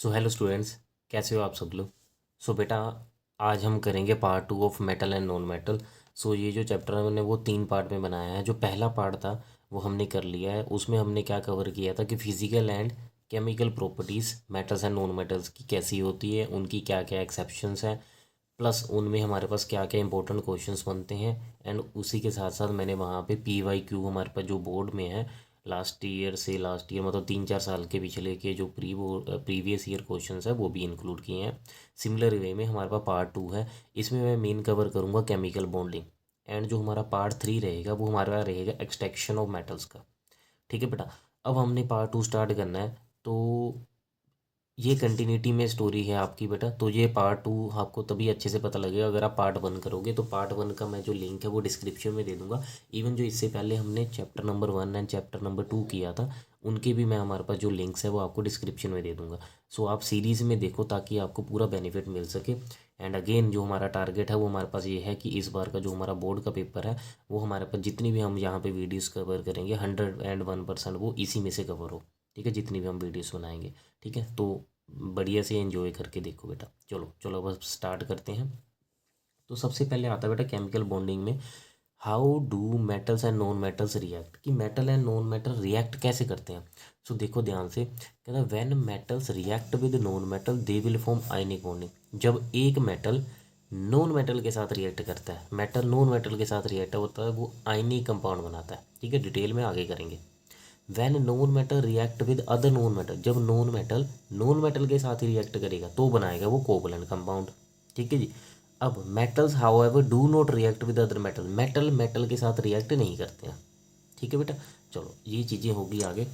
So hello students, कैसे हो आप सब लोग। सो बेटा, आज हम करेंगे part 2 of metal and non metal. So ये जो चैप्टर है मैंने वो 3 पार्ट में बनाया है। जो पहला पार्ट था वो हमने कर लिया है। उसमें हमने क्या कवर किया था कि physical and chemical properties metals and non metals की कैसी होती है, उनकी क्या क्या एक्सेप्शंस हैं, प्लस उनमें हमारे पास क्या क्या इंपॉर्टेंट क्वेश्चंस बनते हैं। एंड उसी के साथ साथ मैंने वहाँ पे PYQ हमारे पास जो बोर्ड में है लास्ट ईयर मतलब 3-4 साल के पिछले के जो प्रीवियस ईयर क्वेश्चंस है वो भी इंक्लूड किए हैं। सिमिलर वे में हमारे पास पार्ट 2 है। इसमें मैं मेन कवर करूँगा केमिकल बॉन्डिंग। एंड जो हमारा पार्ट 3 रहेगा वो हमारा रहेगा एक्सट्रैक्शन ऑफ मेटल्स का। ठीक है बेटा। अब हमने पार्ट 2 स्टार्ट करना है। तो ये कंटिन्यूटी में स्टोरी है आपकी बेटा। तो ये पार्ट 2 आपको तभी अच्छे से पता लगेगा अगर आप पार्ट 1 करोगे। तो पार्ट 1 का मैं जो लिंक है वो डिस्क्रिप्शन में दे दूंगा। इवन जो इससे पहले हमने chapter number 1 and chapter number 2 किया था उनके भी मैं हमारे पास जो लिंक्स है वो आपको डिस्क्रिप्शन में दे दूंगा। सो आप सीरीज़ में देखो ताकि आपको पूरा बेनिफिट मिल सके। एंड अगेन जो हमारा टारगेट है वो हमारे पास ये है कि इस बार का जो हमारा बोर्ड का पेपर है वो हमारे पास जितनी भी हम यहाँ पे वीडियोस कवर करेंगे 101% वो इसी में से कवर हो। ठीक है, जितनी भी हम वीडियोस बनाएंगे। ठीक है, तो बढ़िया से एंजॉय करके देखो बेटा। चलो चलो बस स्टार्ट करते हैं। तो सबसे पहले आता है बेटा केमिकल बॉन्डिंग में how do metals and non metals react, कि metal and non metal react कैसे करते हैं। सो देखो ध्यान से, कहता है when metals react with non metal they will form ionic bonding. जब एक मेटल नॉन मेटल के साथ रिएक्ट करता है, मेटल नॉन मेटल के साथ रिएक्ट होता है, वो आयनिक कंपाउंड बनाता है। ठीक है, डिटेल में आगे करेंगे। When non metal react with other non metal, जब नॉन मेटल के साथ ही रिएक्ट करेगा तो बनाएगा वो कोवलेंट कंपाउंड। ठीक है जी। अब metals however do not react with other metal, metal metal के साथ रिएक्ट नहीं करते हैं। ठीक है बेटा। चलो ये चीज़ें होगी आगे।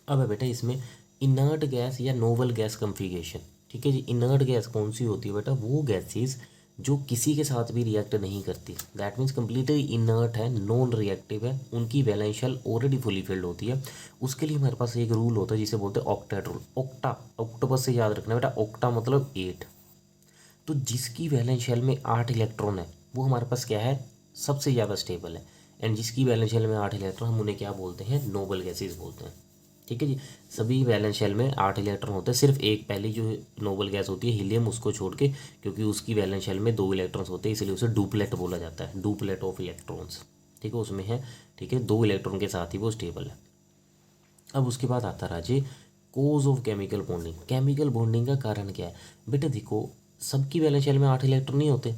अब है बेटा इसमें इनर्ट गैस या नोवल गैस कन्फिगरेशन। ठीक है जी। इनर्ट गैस कौन सी होती है बेटा, वो गैसेस जो किसी के साथ भी रिएक्ट नहीं करती, दैट मीन्स कम्प्लीटली इनर्ट है, नॉन रिएक्टिव है, उनकी valence shell already fully filled होती है। उसके लिए हमारे पास एक रूल होता है जिसे बोलते हैं ऑक्टेट रूल। ऑक्टा, ऑक्टोपस से याद रखना बेटा, ऑक्टा मतलब 8। तो जिसकी वैलेंस शेल में 8 इलेक्ट्रॉन है वो हमारे पास क्या है, सबसे ज़्यादा स्टेबल है। एंड जिसकी वैलेंस शेल में 8 इलेक्ट्रॉन हम उन्हें क्या बोलते हैं, नोबल गैसेज बोलते हैं। ठीक है जी। सभी वैलेंस शेल में 8 इलेक्ट्रॉन होते हैं, सिर्फ एक पहली जो नोबल गैस होती है हीलियम उसको छोड़ के, क्योंकि उसकी वैलेंस शेल में 2 इलेक्ट्रॉन्स होते हैं इसलिए उसे डुप्लेट बोला जाता है, डुप्लेट ऑफ इलेक्ट्रॉन्स। ठीक है, उसमें है। ठीक है, 2 इलेक्ट्रॉन के साथ ही वो स्टेबल है। अब उसके बाद आता राजे cause of chemical bonding. Chemical bonding का कारण क्या है बेटा, देखो सबकी वैलेंस शेल में 8 इलेक्ट्रॉन नहीं होते।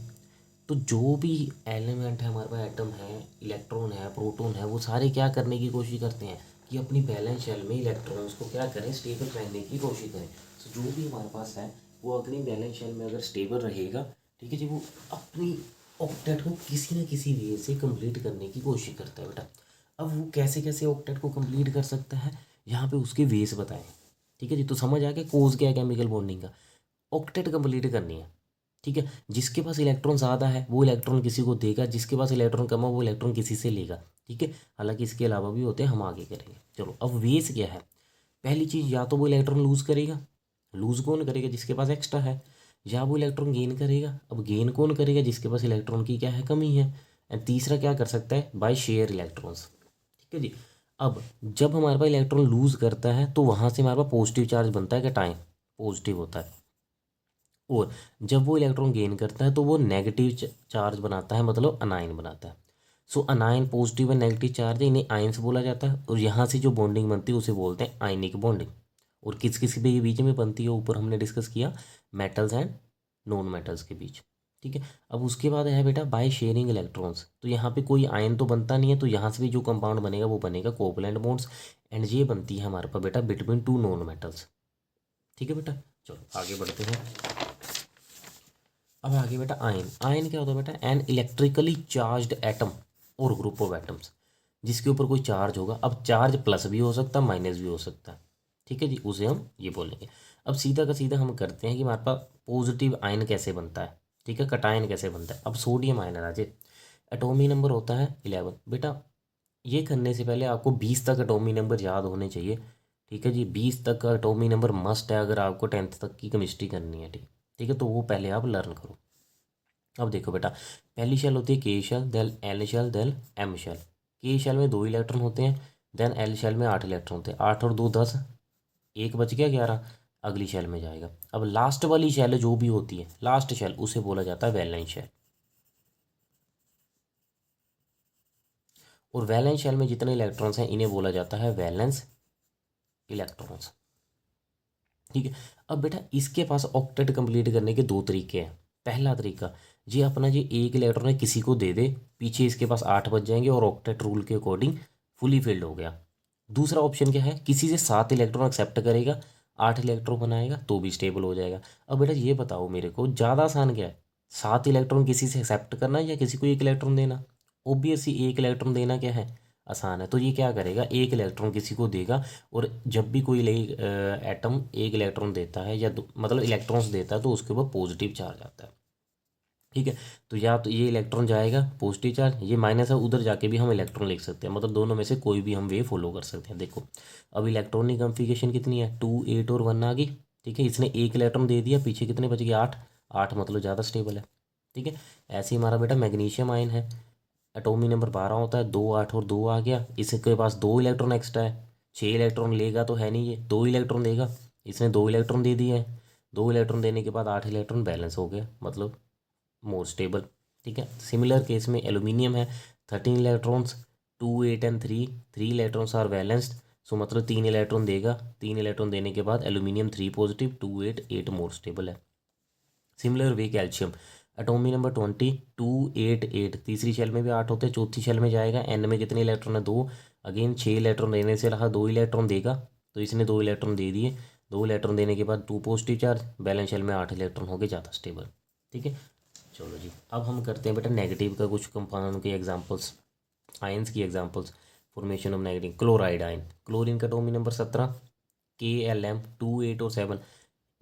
तो जो भी एलिमेंट है हमारे पास, एटम है, इलेक्ट्रॉन है, प्रोटॉन है, वो सारे क्या करने की कोशिश करते हैं कि अपनी बैलेंस शेल में इलेक्ट्रॉन्स को क्या करें, स्टेबल रहने की कोशिश करें। तो जो भी हमारे पास है वो अपनी बैलेंस शेल में अगर स्टेबल रहेगा, ठीक है जी, वो अपनी ऑक्टेट को किसी न किसी वे से कंप्लीट करने की कोशिश करता है बेटा। अब वो कैसे कैसे ऑक्टेट को कंप्लीट कर सकता है, यहाँ पे उसके वेस बताएं। ठीक है जी। तो समझ आ गया कोज क्या है केमिकल बॉन्डिंग का, ऑक्टेट कंप्लीट करनी है। ठीक है, जिसके पास इलेक्ट्रॉन ज़्यादा है वो इलेक्ट्रॉन किसी को देगा, जिसके पास इलेक्ट्रॉन कम है वो इलेक्ट्रॉन किसी से लेगा। ठीक है, हालांकि इसके अलावा भी होते हैं, हम आगे करेंगे। चलो अब वेस क्या है। पहली चीज़, या तो वो इलेक्ट्रॉन लूज़ करेगा, लूज़ कौन करेगा, जिसके पास एक्स्ट्रा है। या वो इलेक्ट्रॉन गेन करेगा, अब गेन कौन करेगा, जिसके पास इलेक्ट्रॉन की क्या है, कमी है। एंड तीसरा क्या कर सकता है, बाय शेयर इलेक्ट्रॉन्स। ठीक है जी। अब जब हमारे पास इलेक्ट्रॉन लूज़ करता है तो वहाँ से हमारे पास पॉजिटिव चार्ज बनता है, क्या टाइम पॉजिटिव होता है। और जब वो इलेक्ट्रॉन गेन करता है तो वो नेगेटिव चार्ज बनाता है, मतलब अनायन बनाता है। सो अनायन पॉजिटिव और नेगेटिव चार्ज है, इन्हें आयंस बोला जाता है। और यहाँ से जो बॉन्डिंग बनती है उसे बोलते हैं आयनिक बॉन्डिंग। और किस किस के बीच में बनती है, ऊपर हमने डिस्कस किया, मेटल्स एंड नॉन मेटल्स के बीच। ठीक है। अब उसके बाद है बेटा बाय शेयरिंग इलेक्ट्रॉन्स। तो यहाँ पे कोई आयन तो बनता नहीं है, तो यहाँ से भी जो कंपाउंड बनेगा वो बनेगा कोवलेंट बॉन्ड्स। एंड ये बनती है हमारे पास बेटा बिटवीन 2 नॉन मेटल्स। ठीक है बेटा। चलो आगे बढ़ते हैं। अब आगे बेटा आयन। आयन क्या होता है बेटा, एन इलेक्ट्रिकली चार्ज्ड एटम और ग्रुप ऑफ एटम्स जिसके ऊपर कोई चार्ज होगा। अब चार्ज प्लस भी हो सकता है, माइनस भी हो सकता है। ठीक है जी, उसे हम ये बोलेंगे। अब सीधा का सीधा हम करते हैं कि हमारे पास पॉजिटिव आयन कैसे बनता है। ठीक है, कटायन कैसे बनता है। अब सोडियम आयन राजे, एटॉमिक नंबर होता है 11 बेटा। ये करने से पहले आपको 20 तक एटॉमिक नंबर याद होने चाहिए। ठीक है जी, 20 तक का एटॉमिक नंबर मस्ट है अगर आपको 10th तक की केमिस्ट्री करनी है। ठीक, ठीक है, तो वो पहले आप लर्न करो। अब देखो बेटा, पहली शेल होती है K shell, then L shell, then M shell. K shell में 2 इलेक्ट्रॉन होते हैं, देन एल शेल में 8 इलेक्ट्रॉन होते हैं। 8 और 2 10, एक बच गया 11। अगली शेल में जाएगा। अब लास्ट वाली शेल जो भी होती है, लास्ट शेल, उसे बोला जाता है वैलेंस शेल। और वैलेंस शेल में जितने इलेक्ट्रॉन्स हैं इन्हें बोला जाता है वैलेंस इलेक्ट्रॉन्स। ठीक है। अब बेटा इसके पास ऑक्टेट कंप्लीट करने के दो तरीके हैं। पहला तरीका, ये अपना ये एक इलेक्ट्रॉन है किसी को दे दे, पीछे इसके पास 8 बच जाएंगे और ऑक्टेट रूल के अकॉर्डिंग फुली फिल्ड हो गया। दूसरा ऑप्शन क्या है, किसी से 7 इलेक्ट्रॉन एक्सेप्ट करेगा, 8 इलेक्ट्रॉन बनाएगा तो भी स्टेबल हो जाएगा। अब बेटा ये बताओ मेरे को, ज़्यादा आसान क्या है, 7 इलेक्ट्रॉन किसी से एक्सेप्ट करना या किसी को एक इलेक्ट्रॉन देना? ऑब्वियसली एक इलेक्ट्रॉन देना क्या है, आसान है। तो ये क्या करेगा, एक इलेक्ट्रॉन किसी को देगा, और जब भी कोई एटम एक इलेक्ट्रॉन देता है या मतलब इलेक्ट्रॉन्स देता है तो उसके ऊपर पॉजिटिव चार्ज आता है। ठीक है। तो या तो ये इलेक्ट्रॉन जाएगा पॉजिटिव चार्ज, ये माइनस है, उधर जाके भी हम इलेक्ट्रॉन लिख सकते हैं, मतलब दोनों में से कोई भी हम वे फॉलो कर सकते हैं। देखो अब इलेक्ट्रॉनिक कॉन्फ़िगरेशन कितनी है, 2 8 और 1 आ गई। ठीक है, इसने एक इलेक्ट्रॉन दे दिया, पीछे कितने बच गए, 8। 8 मतलब ज़्यादा स्टेबल है। ठीक है। ऐसे ही हमारा बेटा मैग्नीशियम आयन है, एटॉमिक नंबर 12 होता है, 2 8 और 2 आ गया, इसके पास 2 इलेक्ट्रॉन एक्स्ट्रा है, 6 इलेक्ट्रॉन लेगा तो है नहीं, ये 2 इलेक्ट्रॉन देगा, इसने 2 इलेक्ट्रॉन दे दिए हैं। 2 इलेक्ट्रॉन देने के बाद 8 इलेक्ट्रॉन बैलेंस हो गया, मतलब मोर स्टेबल। ठीक है। सिमिलर केस में एल्यूमिनियम है, 13 electrons, 2 8 and 3, 3 electrons are balanced, so मतलब 3 इलेक्ट्रॉन देगा, 3 इलेक्ट्रॉन देने के बाद एल्यूमिनियम 3 पॉजिटिव, 2 8 8 मोर स्टेबल है। Similar way calcium, atomic number 20, 2 8 8, तीसरी शेल में भी 8 होते हैं, चौथी शेल में जाएगा, एन में कितने इलेक्ट्रॉन है, 2, अगेन 6 इलेक्ट्रॉन देने से रहा, 2 इलेक्ट्रॉन देगा, तो इसने 2 इलेक्ट्रॉन दे दिए, 2 इलेक्ट्रॉन देने के बाद 2 पॉजिटिव चार्ज, बैलेंस शेल में 8 इलेक्ट्रॉन हो गए, ज़्यादा स्टेबल। ठीक है। चलो जी, अब हम करते हैं बेटा नेगेटिव का कुछ कंपाउंड के एग्जांपल्स, आयंस की examples. Formation of negative, chloride ion, chlorine का एटॉमिक नंबर 17, KLm 2 8 और 7।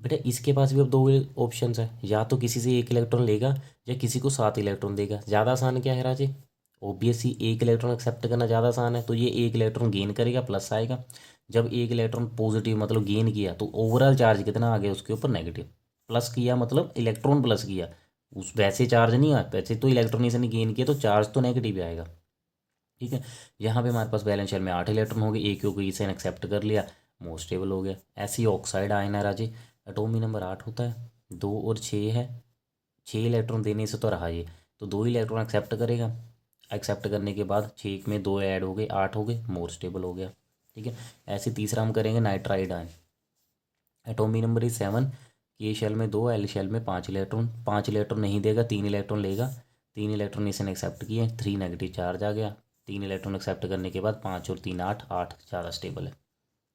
बेटा इसके पास भी अब दो ऑप्शन है, या तो किसी से एक इलेक्ट्रॉन लेगा या किसी को 7 इलेक्ट्रॉन देगा। ज़्यादा आसान क्या है राजे, ओबियसली एक इलेक्ट्रॉन एक्सेप्ट करना ज़्यादा आसान है, तो ये एक इलेक्ट्रॉन गेन करेगा, प्लस आएगा। जब एक इलेक्ट्रॉन पॉजिटिव मतलब गेन किया तो ओवरऑल चार्ज कितना आ गया उसके ऊपर, नेगेटिव। प्लस किया मतलब इलेक्ट्रॉन प्लस किया, उस वैसे चार्ज नहीं आया, वैसे तो इलेक्ट्रॉन इसने गेन किया तो चार्ज तो नेगेटिव ही आएगा। ठीक है। यहाँ पे हमारे पास बैलेंस शेल में 8 इलेक्ट्रॉन हो गए, एक को इसे एक्सेप्ट कर लिया, मोस्ट स्टेबल हो गया। ऐसे ही ऑक्साइड आयन है राजे, एटॉमिक नंबर 8 होता है, 2 और 6 है, 6 इलेक्ट्रॉन देने से तो रहा ये, तो 2 इलेक्ट्रॉन एक्सेप्ट करेगा, एक्सेप्ट करने के बाद 6 में 2 ऐड हो गए, 8 हो गए, मोर स्टेबल हो गया। ठीक है। ऐसे तीसरा हम करेंगे nitride ion, atomic number is 7, के शेल में 2, एल शेल में 5 इलेक्ट्रॉन, 5 इलेक्ट्रॉन नहीं देगा, 3 इलेक्ट्रॉन लेगा, 3 इलेक्ट्रॉन इसने एक्सेप्ट किए, 3 नेगेटिव चार्ज आ गया, 3 इलेक्ट्रॉन एक्सेप्ट करने के बाद 5 और 3 8, 8 ज़्यादा स्टेबल है।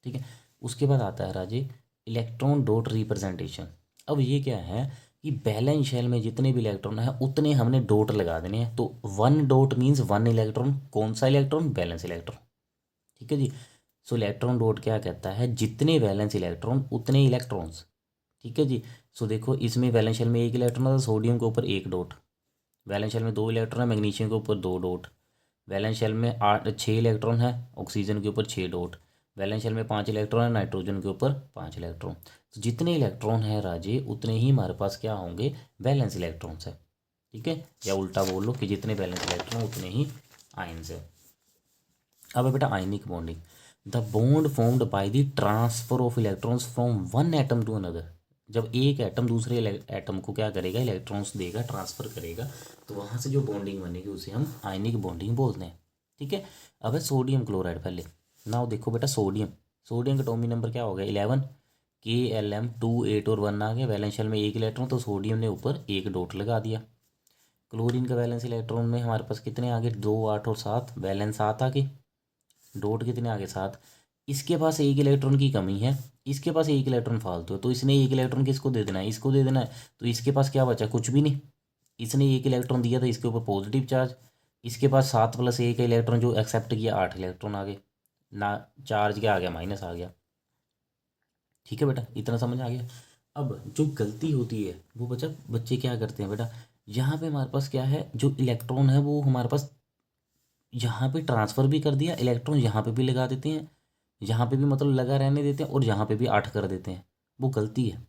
ठीक है। उसके बाद आता है राजे इलेक्ट्रॉन डॉट रिप्रेजेंटेशन। अब ये क्या है कि बैलेंस शेल में जितने भी इलेक्ट्रॉन हैं उतने हमने डॉट लगा देने हैं, तो 1 डॉट मीन्स 1 इलेक्ट्रॉन, कौन सा इलेक्ट्रॉन, बैलेंस इलेक्ट्रॉन। ठीक है जी। सो इलेक्ट्रॉन डॉट क्या कहता है, जितने वैलेंस इलेक्ट्रॉन उतने इलेक्ट्रॉन्स। ठीक है जी। सो देखो इसमें वैलेंस शेल में एक इलेक्ट्रॉन है, सोडियम के ऊपर एक डॉट, वैलेंस शेल में 2 इलेक्ट्रॉन है, मैग्नीशियम के ऊपर 2 डॉट, वैलेंस शेल में 6 इलेक्ट्रॉन है, ऑक्सीजन के ऊपर 6 डॉट, वैलेंस शेल में 5 इलेक्ट्रॉन है, नाइट्रोजन के ऊपर 5 इलेक्ट्रॉन। तो जितने इलेक्ट्रॉन है राजे उतने ही हमारे पास क्या होंगे, बैलेंस इलेक्ट्रॉन्स है। ठीक है, या उल्टा बोल लो कि जितने बैलेंस इलेक्ट्रॉन उतने ही आयंस है। अब है बेटा ionic bonding, the bond formed by the transfer of electrons from one atom to another. जब एक एटम दूसरे एटम को क्या करेगा, इलेक्ट्रॉन्स देगा, ट्रांसफर करेगा, तो वहाँ से जो बॉन्डिंग बनेगी उसे हम आयनिक बॉन्डिंग बोलते हैं। ठीक है। अब है सोडियम क्लोराइड, पहले नाउ देखो बेटा सोडियम, सोडियम का एटॉमिक नंबर क्या हो गया, 11, KLm 2 8 और 1 आ गया, वैलेंस शेल में एक इलेक्ट्रॉन, तो सोडियम ने ऊपर एक डॉट लगा दिया। क्लोरीन का वैलेंस इलेक्ट्रॉन में हमारे पास कितने आ गए, 2 8 और 7, बैलेंस 7 आ गए, डॉट कितने आगे, 7। इसके पास एक इलेक्ट्रॉन की कमी है, इसके पास एक इलेक्ट्रॉन फालतू है, तो इसने एक इलेक्ट्रॉन किसको दे देना है, इसको दे देना है, तो इसके पास क्या बचा, कुछ भी नहीं। इसने एक इलेक्ट्रॉन दिया था, इसके ऊपर पॉजिटिव चार्ज, इसके पास 7 प्लस 1 इलेक्ट्रॉन जो एक्सेप्ट किया, 8 इलेक्ट्रॉन आ गए, ना चार्ज क्या आ गया, माइनस आ गया। ठीक है बेटा, इतना समझ आ गया। अब जो गलती होती है वो बच्चे क्या करते हैं बेटा, यहाँ पे हमारे पास क्या है, जो इलेक्ट्रॉन है वो हमारे पास यहाँ पे ट्रांसफ़र भी कर दिया, इलेक्ट्रॉन यहाँ पे भी लगा देते हैं, यहाँ पे भी मतलब लगा रहने देते हैं, और यहाँ पे भी 8 कर देते हैं, वो गलती है।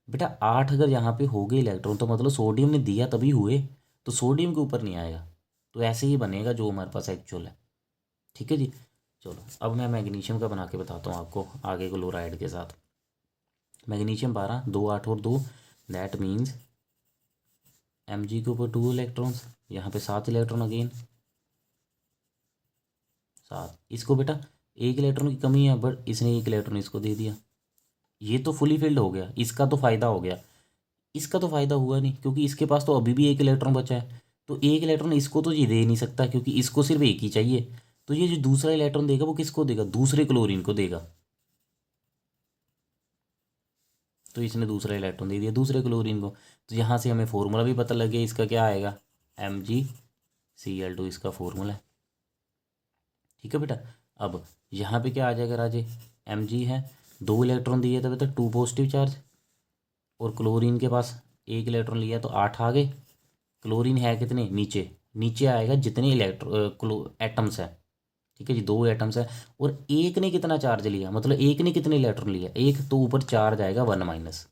बेटा 8 अगर यहाँ पे हो गए इलेक्ट्रॉन तो मतलब सोडियम ने दिया तभी हुए, तो सोडियम के ऊपर नहीं आएगा, तो ऐसे ही बनेगा जो हमारे पास एक्चुअल है। ठीक है जी। चलो अब मैं मैग्नीशियम का बना के बताता हूँ आपको आगे क्लोराइड के साथ। मैग्नीशियम 12, 2 8 और 2, दैट मीन्स Mg के ऊपर 2 इलेक्ट्रॉन्स, यहाँ पे 7 इलेक्ट्रॉन अगेन 7। इसको बेटा एक इलेक्ट्रॉन की कमी है बट इसने एक इलेक्ट्रॉन इसको दे दिया, ये तो फुली फिल्ड हो गया, इसका तो फ़ायदा हो गया। इसका तो फ़ायदा हुआ नहीं क्योंकि इसके पास तो अभी भी एक इलेक्ट्रॉन बचा है, तो एक इलेक्ट्रॉन इसको तो ये दे नहीं सकता क्योंकि इसको सिर्फ एक ही चाहिए। तो ये जो दूसरा इलेक्ट्रॉन देगा वो किसको देगा, दूसरे क्लोरीन को देगा। तो इसने दूसरा इलेक्ट्रॉन दे दिया दूसरे क्लोरीन को। तो यहाँ से हमें फॉर्मूला भी पता लग गया, इसका क्या आएगा, MgCl2 इसका फॉर्मूला है। ठीक है बेटा। अब यहाँ पे क्या आ जाएगा राजे, Mg है, 2 इलेक्ट्रॉन दिए थे बेटा, 2 पॉजिटिव चार्ज, और क्लोरीन के पास एक इलेक्ट्रॉन लिया तो 8 आ गए। क्लोरीन है कितने, नीचे, नीचे आएगा जितने एटम्स हैं। ठीक है जी, 2 एटम्स है और एक ने कितना चार्ज लिया, मतलब एक ने कितने इलेक्ट्रॉन लिया, एक, तो ऊपर चार्ज आएगा 1 माइनस।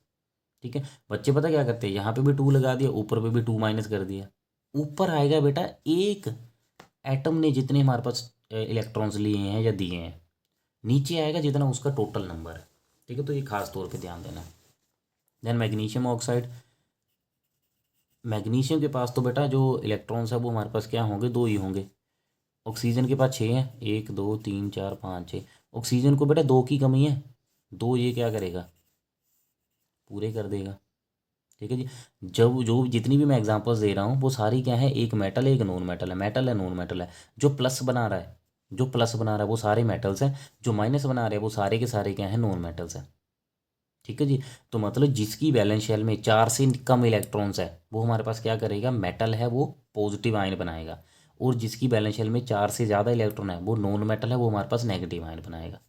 ठीक है, बच्चे पता क्या करते हैं, यहाँ पे भी 2 लगा दिया, ऊपर पे भी 2 माइनस कर दिया। ऊपर आएगा बेटा एक एटम ने जितने हमारे पास इलेक्ट्रॉन्स लिए हैं या दिए हैं, नीचे आएगा जितना उसका टोटल नंबर है। ठीक है, तो ये खास तौर पे ध्यान देना। देन मैग्नीशियम ऑक्साइड, मैग्नीशियम के पास तो बेटा जो इलेक्ट्रॉन्स है वो हमारे पास क्या होंगे, 2 ही होंगे। ऑक्सीजन के पास 6 हैं, 1 2 3 4 5 6। ऑक्सीजन को बेटा 2 की कमी है, 2 ये क्या करेगा, पूरे कर देगा। ठीक है जी। जब जो जितनी भी मैं एग्जांपल्स दे रहा हूँ वो सारी क्या है, एक मेटल है एक नॉन मेटल है, मेटल है नॉन मेटल है। जो प्लस बना रहा है, जो प्लस बना रहा है वो सारे मेटल्स हैं, जो माइनस बना रहे हैं वो सारे के सारे क्या हैं, नॉन मेटल्स हैं। ठीक है जी। तो मतलब जिसकी वैलेंस शेल में 4 से कम इलेक्ट्रॉन्स है वो हमारे पास क्या करेगा, मेटल है वो पॉजिटिव आयन बनाएगा, और जिसकी वैलेंस शेल में 4 से ज़्यादा इलेक्ट्रॉन है वो नॉन मेटल है, वो हमारे पास नेगेटिव आयन बनाएगा।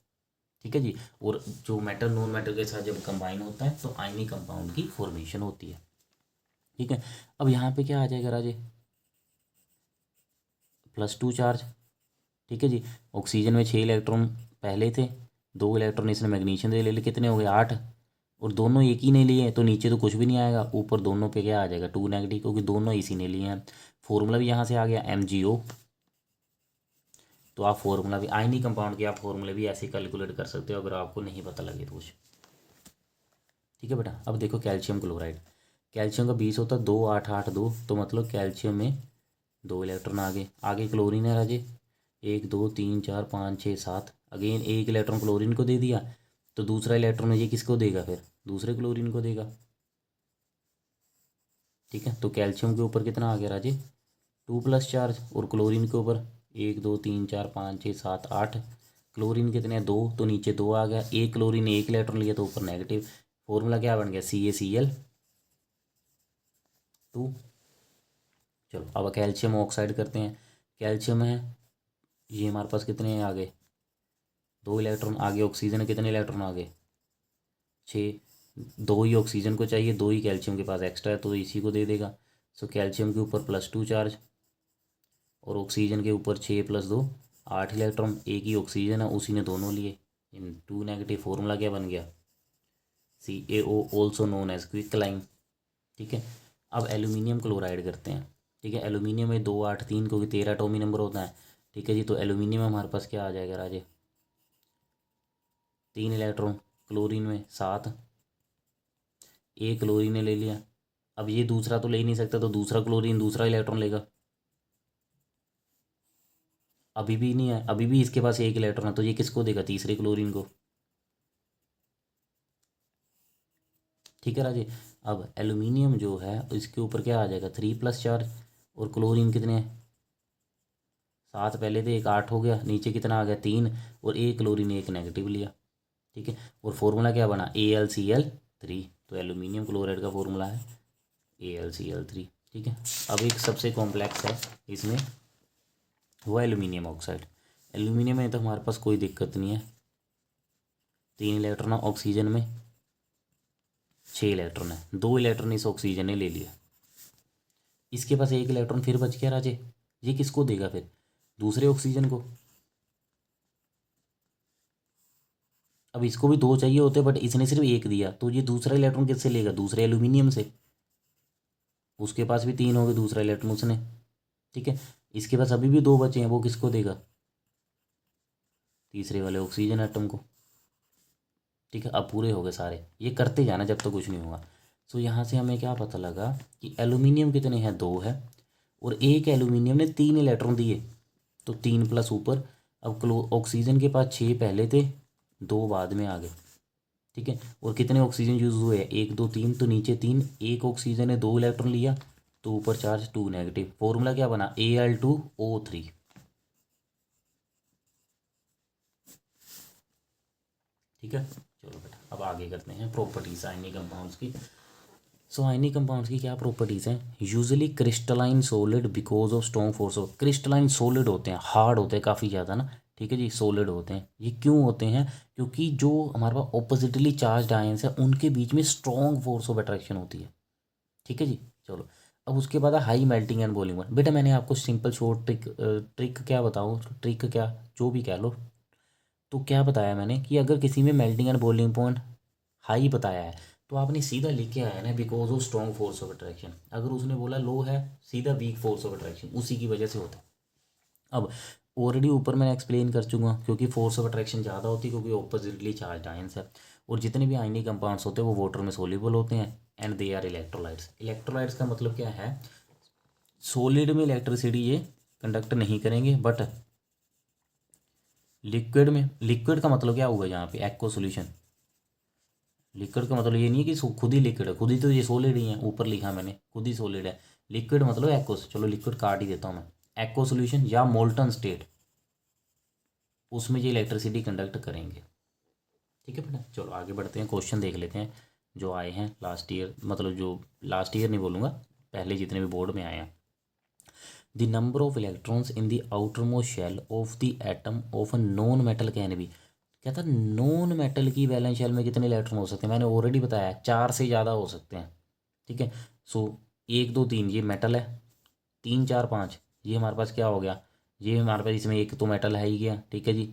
ठीक है जी। और जो मेटल नॉन मेटल के साथ जब कंबाइन होता है तो आयनिक कंपाउंड की फॉर्मेशन होती है। ठीक है। अब यहाँ पे क्या आ जाएगा राजे, +2 चार्ज। ठीक है जी। ऑक्सीजन में 6 इलेक्ट्रॉन पहले थे, 2 इलेक्ट्रॉन इसने मैग्नीशियम दे ले लिए, कितने हो गए 8, और दोनों एक ही ने लिए तो नीचे तो कुछ भी नहीं आएगा, ऊपर दोनों पे क्या आ जाएगा 2 नेगेटिव, क्योंकि दोनों इसी ने लिए हैं। फॉर्मूला भी यहाँ से आ गया MgO। तो आप फॉर्मूला भी आयनिक कंपाउंड के आप फॉर्मूले भी ऐसे कैलकुलेट कर सकते हो अगर आपको नहीं पता लगे तो कुछ। ठीक है बेटा। अब देखो कैल्शियम क्लोराइड, कैल्शियम का 20 होता है, 2 8 8 2, तो मतलब कैल्शियम में 2 इलेक्ट्रॉन आगे, आगे क्लोरीन है राजे, 1 2 3 4 5 6 7, अगेन एक इलेक्ट्रॉन क्लोरीन को दे दिया, तो दूसरा इलेक्ट्रॉन ये किसको देगा, फिर दूसरे क्लोरीन को देगा। ठीक है, तो कैल्शियम के ऊपर कितना आ गया राजे, 2 + चार्ज, और क्लोरीन के ऊपर 1 2 3 4 5 6 7 8, क्लोरीन कितने हैं 2, तो नीचे 2 आ गया, एक क्लोरीन एक इलेक्ट्रॉन लिया तो ऊपर नेगेटिव। फॉर्मूला क्या बन गया, CaCl2। चलो अब कैल्शियम ऑक्साइड करते हैं। कैल्शियम है, ये हमारे पास कितने हैं आगे, 2 इलेक्ट्रॉन आगे, ऑक्सीजन कितने इलेक्ट्रॉन आगे, 6, 2 ही ऑक्सीजन को चाहिए, 2 ही कैल्शियम के पास एक्स्ट्रा है तो इसी को दे देगा। सो कैल्शियम के ऊपर +2 चार्ज, और ऑक्सीजन के ऊपर 6 + 2 8 इलेक्ट्रॉन, एक ही ऑक्सीजन है उसी ने दोनों लिए, इन 2 नेगेटिव। फॉर्मूला क्या बन गया, CaO ऑल्सो नोन एज क्विकलाइन। ठीक है। अब एल्यूमिनियम क्लोराइड करते हैं। ठीक है, एल्यूमिनियम में 2 8 3, क्योंकि 13 एटॉमिक नंबर होता है। ठीक है जी। तो एल्यूमिनियम में हमारे पास क्या आ जाएगा राजे, 3 इलेक्ट्रॉन, क्लोरीन में 7, एक क्लोरीन ने ले लिया। अब ये दूसरा तो ले ही नहीं सकता, तो दूसरा क्लोरीन दूसरा इलेक्ट्रॉन लेगा, अभी भी नहीं है, अभी भी इसके पास एक इलेक्ट्रॉन है, तो ये किसको देगा, तीसरे क्लोरीन को। ठीक है राजे। अब एल्यूमिनियम जो है इसके ऊपर क्या आ जाएगा, 3 + चार्ज, और क्लोरीन कितने हैं 7 पहले थे, एक 8 हो गया, नीचे कितना आ गया 3, और एक क्लोरीन एक नेगेटिव लिया। ठीक है, और फॉर्मूला क्या बना, AlCl3। तो एल्यूमिनियम क्लोराइड का फॉर्मूला है AlCl3। ठीक है। अब एक सबसे कॉम्प्लेक्स है इसमें, वो एल्यूमिनियम ऑक्साइड। एल्यूमिनियम में तो हमारे पास कोई दिक्कत नहीं है, 3 इलेक्ट्रॉन ऑक्सीजन में, 6 इलेक्ट्रॉन है, 2 इलेक्ट्रॉन इस ऑक्सीजन ने ले लिया, इसके पास एक इलेक्ट्रॉन फिर बच गया राजे, ये किसको देगा फिर, दूसरे ऑक्सीजन को। अब इसको भी 2 चाहिए होते बट इसने सिर्फ एक दिया, तो ये दूसरा इलेक्ट्रॉन किससे लेगा, दूसरे एल्यूमिनियम से, उसके पास भी 3 हो गए, दूसरा इलेक्ट्रॉन उसने। ठीक है, इसके पास अभी भी 2 बचे हैं, वो किसको देगा, तीसरे वाले ऑक्सीजन एटम को। ठीक है, अब पूरे हो गए सारे, ये करते जाना जब तक कुछ नहीं होगा। सो यहाँ से हमें क्या पता लगा कि एल्यूमिनियम कितने हैं, 2 है, और एक एल्यूमिनियम ने 3 इलेक्ट्रॉन दिए, तो 3 प्लस ऊपर। अब ऑक्सीजन के पास 6 पहले थे, 2 बाद में आ गए, ठीक है। और कितने ऑक्सीजन यूज हुए हैं, 1 2 3, तो नीचे 3, एक ऑक्सीजन ने 2 इलेक्ट्रॉन लिया, तो ऊपर चार्ज 2 नेगेटिव। फॉर्मूला क्या बना, Al2O3। ठीक है, चलो बेटा अब आगे करते हैं प्रॉपर्टीज आयनिक कंपाउंड्स की। सो आयनिक कंपाउंड्स की क्या प्रॉपर्टीज़ हैं, usually crystalline solid because of strong force of, crystalline solid होते हैं, हार्ड होते हैं काफ़ी ज़्यादा ना, ठीक है जी, सॉलिड होते हैं। ये क्यों होते हैं, क्योंकि जो हमारे पास ऑपोजिटली चार्ज आयंस है उनके बीच में स्ट्रॉन्ग फोर्स ऑफ अट्रैक्शन होती है, ठीक है जी। चलो, अब उसके बाद high melting and boiling point. बेटा मैंने आपको सिंपल शॉर्ट ट्रिक, ट्रिक क्या बताऊँ, ट्रिक क्या जो भी कह लो, तो क्या बताया मैंने कि अगर किसी में melting and boiling point high बताया है तो आपने सीधा लिख के आया ना because of strong force of attraction. अगर उसने बोला लो है, सीधा वीक फोर्स ऑफ अट्रैक्शन, उसी की वजह से होता है। अब ऑलरेडी ऊपर मैंने एक्सप्लेन कर चुका हूँ, क्योंकि फोर्स ऑफ अट्रैक्शन ज़्यादा होती है क्योंकि ऑपोजिटली चार्ज आयंस है। और जितने भी आयनिक कंपाउंड्स होते हैं वो वाटर में सोल्यूबल होते हैं and they are electrolytes. Electrolytes का मतलब क्या है, सॉलिड में इलेक्ट्रिसिटी ये कंडक्ट नहीं करेंगे, बट लिक्विड में, लिक्विड का मतलब क्या हुआ यहाँ पे, एक्वा सोल्यूशन। लिक्विड का मतलब ये नहीं है कि खुद ही लिक्विड है, खुद ही तो ये सॉलिड ही है, ऊपर लिखा मैंने खुद ही सॉलिड है। लिक्विड मतलब एक्वस, चलो लिक्विड काट ही देता हूँ मैं, एक्वा सोल्यूशन या मोल्टन स्टेट, उसमें ये इलेक्ट्रिसिटी कंडक्ट करेंगे, ठीक है बेटा। चलो आगे बढ़ते हैं, क्वेश्चन देख लेते हैं जो आए हैं लास्ट ईयर, मतलब जो लास्ट ईयर नहीं बोलूँगा, पहले जितने भी बोर्ड में आए हैं। The number of electrons in the outermost shell of the atom of a non metal can be. क्या था, नॉन मेटल की वैलेंस शेल में कितने इलेक्ट्रॉन हो सकते हैं, मैंने ऑलरेडी बताया 4 से ज़्यादा हो सकते हैं, ठीक है। सो 1 2 3 ये मेटल है, 3 4 5 ये हमारे पास क्या हो गया, ये हमारे पास इसमें एक तो मेटल है ही गया, ठीक है जी,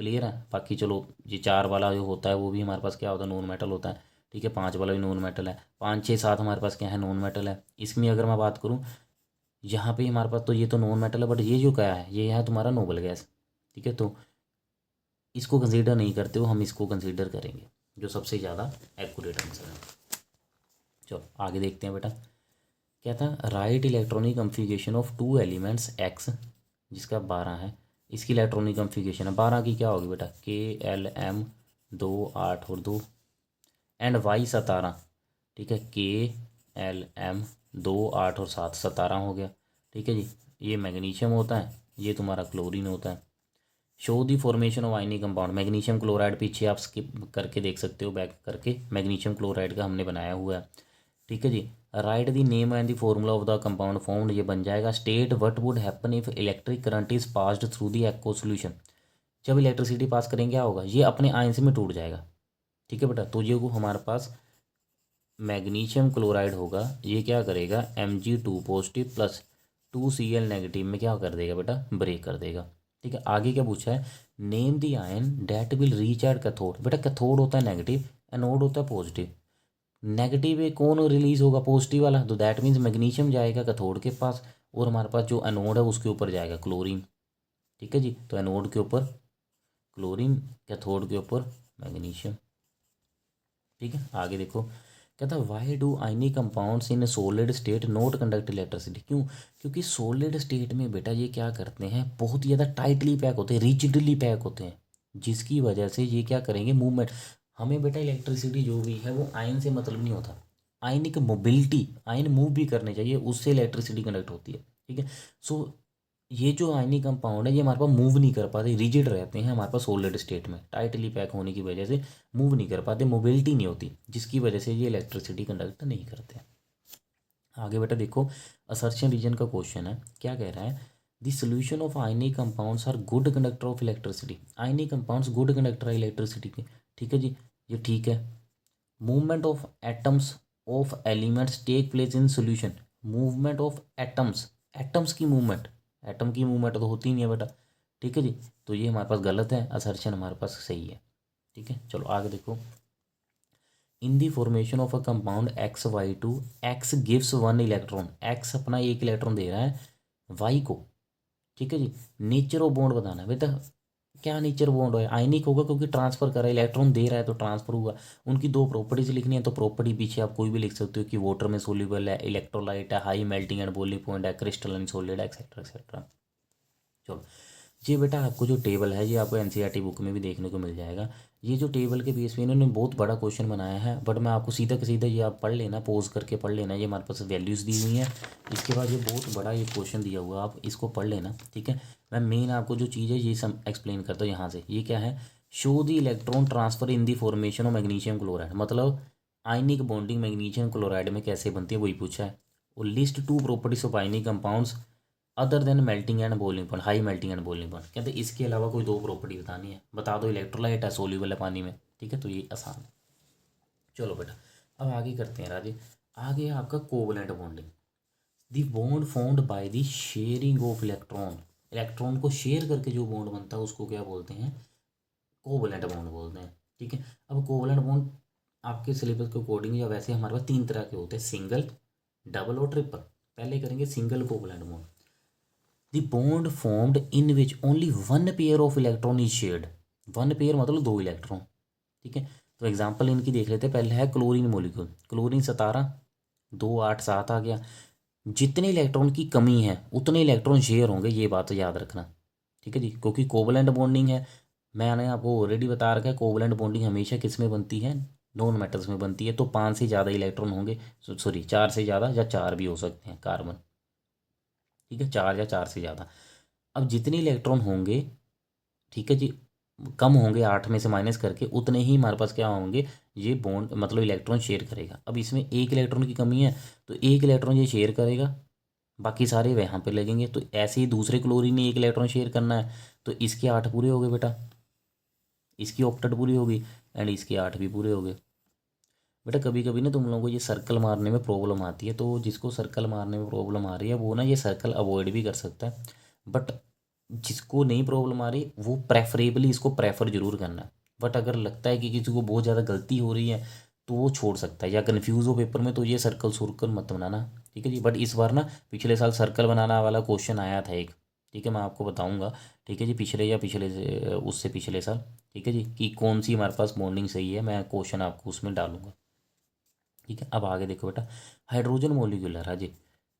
क्लियर है। बाकी चलो ये 4 वाला जो होता है वो भी हमारे पास क्या होता है, नॉन मेटल होता है, ठीक है। 5 वाला भी नॉन मेटल है, 5 6 7 हमारे पास क्या है, नॉन मेटल है। इसमें अगर मैं बात करूँ, यहाँ पे हमारे पास तो ये तो नॉन मेटल है, बट ये जो क्या है, ये है तुम्हारा नोबल गैस, ठीक है। तो इसको कंसीडर नहीं करते हो, हम इसको कंसीडर करेंगे जो सबसे ज़्यादा एक्यूरेट आंसर है। चलो आगे देखते हैं बेटा, क्या था, right electronic configuration of 2 elements x, जिसका 12 है, इसकी इलेक्ट्रॉनिक कन्फिगरेशन है 12 की, क्या होगी बेटा, KLM 2 8 और 2, एंड वाई 17, ठीक है, KLM 2 8 और 7, 17 हो गया, ठीक है जी। ये मैग्नीशियम होता है, ये तुम्हारा क्लोरीन होता है। Show the formation of ionic compound, magnesium chloride पीछे आप स्किप करके देख सकते हो, बैक करके, मैग्नीशियम क्लोराइड का हमने बनाया हुआ है, ठीक है जी। Right the name and the formula of the compound formed, ये बन जाएगा, state what would happen if electric current is passed through the aqua solution. जब इलेक्ट्रिसिटी पास करेंगे क्या होगा, ये अपने आयंस में टूट जाएगा, ठीक है बेटा। तो ये को हमारे पास मैग्नीशियम क्लोराइड होगा, ये क्या करेगा, Mg2 positive plus 2Cl negative में क्या कर देगा बेटा, ब्रेक कर देगा, ठीक है। आगे क्या पूछा है, name the ion that will reach at cathode. बेटा कैथोड होता है नेगेटिव, एनोड होता है पॉजिटिव। नेगेटिव में कौन रिलीज होगा, पॉजिटिव वाला, तो दैट मीन्स मैग्नीशियम जाएगा कैथोड के पास, और हमारे पास जो एनोड है उसके ऊपर जाएगा क्लोरीन, ठीक है जी। तो एनोड के ऊपर क्लोरीन, कैथोड के ऊपर मैग्नीशियम, ठीक है। आगे देखो, कहता है why do ionic compounds in solid state not conduct electricity, क्यों, क्योंकि सॉलिड स्टेट में बेटा ये क्या करते हैं, बहुत ही ज़्यादा टाइटली पैक होते हैं, रिजिडली पैक होते हैं, जिसकी वजह से ये क्या करेंगे, मूवमेंट। हमें बेटा इलेक्ट्रिसिटी जो भी है वो आयन से मतलब नहीं होता, आयनिक मोबिलिटी, आयन मूव भी करने चाहिए, उससे इलेक्ट्रिसिटी कंडक्ट होती है, ठीक है। सो ये जो आयनिक कंपाउंड है ये हमारे पास मूव नहीं कर पाते, रिजिड रहते हैं हमारे पास सॉलिड स्टेट में, टाइटली पैक होने की वजह से मूव नहीं कर पाते, मोबिलिटी नहीं होती, जिसकी वजह से ये इलेक्ट्रिसिटी कंडक्ट नहीं करते। आगे बेटा देखो, असर्शन रीजन का क्वेश्चन है, क्या कह रहा है, the solution of ionic compounds are good conductor of electricity. Ionic compounds good conductor है इलेक्ट्रिसिटी के, ठीक है जी, ये ठीक है। Movement of atoms of elements take place in solution. Movement of atoms, atoms की मूवमेंट, एटम की मूवमेंट तो होती नहीं है बेटा, ठीक है जी। तो ये हमारे पास गलत है, असर्शन हमारे पास सही है, ठीक है। चलो आगे देखो, in the formation of a compound XY2, X gives 1 electron, X अपना 1 इलेक्ट्रॉन दे रहा है वाई को, ठीक है जी। नेचर ऑफ बॉन्ड बताना है बेटा, क्या नेचर बॉन्ड है, आयनिक होगा क्योंकि ट्रांसफर कर रहा है, इलेक्ट्रॉन दे रहा है तो ट्रांसफर हुआ। उनकी दो प्रॉपर्टीज लिखनी है तो प्रॉपर्टी पीछे आप कोई भी लिख सकते हो कि वाटर में सोल्यूबल है, इलेक्ट्रोलाइट है, high melting and boiling point है, क्रिस्टलाइन सॉलिड है, एक्सेट्रा एक्सेट्रा। चलो, ये बेटा आपको जो टेबल है ये आपको एनसीईआरटी बुक में भी देखने को मिल जाएगा। ये जो टेबल के बेस पे इन्होंने बहुत बड़ा क्वेश्चन बनाया है, बट मैं आपको सीधा का सीधा ये आप पढ़ लेना, पोज करके पढ़ लेना, ये हमारे पास वैल्यूज़ दी हुई हैं। इसके बाद ये बहुत बड़ा ये क्वेश्चन दिया हुआ है, आप इसको पढ़ लेना, ठीक है। मैं मेन आपको जो चीज़ है ये सब एक्सप्लेन करता हूँ यहाँ से। ये क्या है, show the electron transfer in the formation of magnesium chloride, मतलब आयनिक बॉन्डिंग मैग्नीशियम क्लोराइड में कैसे बनती है वही पूछा है। और list two properties of ionic compounds other than melting and boiling point, high melting and boiling point, कहते हैं इसके अलावा कोई दो प्रॉपर्टी बतानी है, बता दो, इलेक्ट्रोलाइट है, सोल्यूबल है पानी में, ठीक है, तो ये आसान है। चलो बेटा, अब आगे करते हैं राजे। आगे आपका covalent bonding, the bond formed by the sharing of electron, electron को शेयर करके जो बॉन्ड बनता है उसको क्या बोलते हैं, कोवलेंट बॉन्ड बोलते हैं, ठीक है। अब कोवलेंट बॉन्ड आपके सिलेबस के अकॉर्डिंग या वैसे हमारे पास तीन तरह के होते हैं, सिंगल, डबल और ट्रिपल। पहले करेंगे single covalent bond. The bond formed in which only one pair of electron is shared, one pair मतलब दो इलेक्ट्रॉन, ठीक है। तो एग्जांपल इनकी देख लेते हैं। पहले है क्लोरीन मोलिक्यूल, क्लोरीन 17, 2 8 7 आ गया। जितने इलेक्ट्रॉन की कमी है उतने इलेक्ट्रॉन शेयर होंगे, ये बात याद रखना, ठीक है जी, क्योंकि कोवलेंट बॉन्डिंग है। मैंने आपको ऑलरेडी बता रखा है कोवलेंट बॉन्डिंग हमेशा किस में बनती है, नॉन मेटल्स में बनती है। तो 5 से ज़्यादा इलेक्ट्रॉन होंगे, सॉरी 4 से ज़्यादा या 4 भी हो सकते हैं कार्बन, ठीक है, 4 या 4 से ज़्यादा। अब जितने इलेक्ट्रॉन होंगे, ठीक है जी, कम होंगे 8 में से माइनस करके, उतने ही हमारे पास क्या होंगे, ये बॉन्ड मतलब इलेक्ट्रॉन शेयर करेगा। अब इसमें एक इलेक्ट्रॉन की कमी है तो एक इलेक्ट्रॉन ये शेयर करेगा, बाकी सारे वहाँ पे लगेंगे। तो ऐसे ही दूसरे क्लोरीन ने एक इलेक्ट्रॉन शेयर करना है तो इसके 8 पूरे हो गए बेटा, इसकी ऑक्टेट पूरी होगी एंड इसके 8 भी पूरे हो गए। बेटा कभी कभी ना तुम लोगों को ये सर्कल मारने में प्रॉब्लम आती है, तो जिसको सर्कल मारने में प्रॉब्लम आ रही है वो ना ये सर्कल अवॉइड भी कर सकता है, बट जिसको नहीं प्रॉब्लम आ रही वो प्रेफरेबली इसको प्रेफर जरूर करना है। बट अगर लगता है कि किसी को बहुत ज़्यादा गलती हो रही है तो वो छोड़ सकता है, या कन्फ्यूज़ हो पेपर में तो ये सर्कल सुरकल मत बनाना, ठीक है जी। बट इस बार ना पिछले साल सर्कल बनाना वाला क्वेश्चन आया था एक, ठीक है, मैं आपको बताऊंगा, ठीक है जी, पिछले या पिछले उससे पिछले साल, ठीक है जी, कि कौन सी हमारे पास बॉन्डिंग सही है, मैं क्वेश्चन आपको उसमें डालूंगा, ठीक है। अब आगे देखो बेटा, हाइड्रोजन मोलिक्यूल है राजे।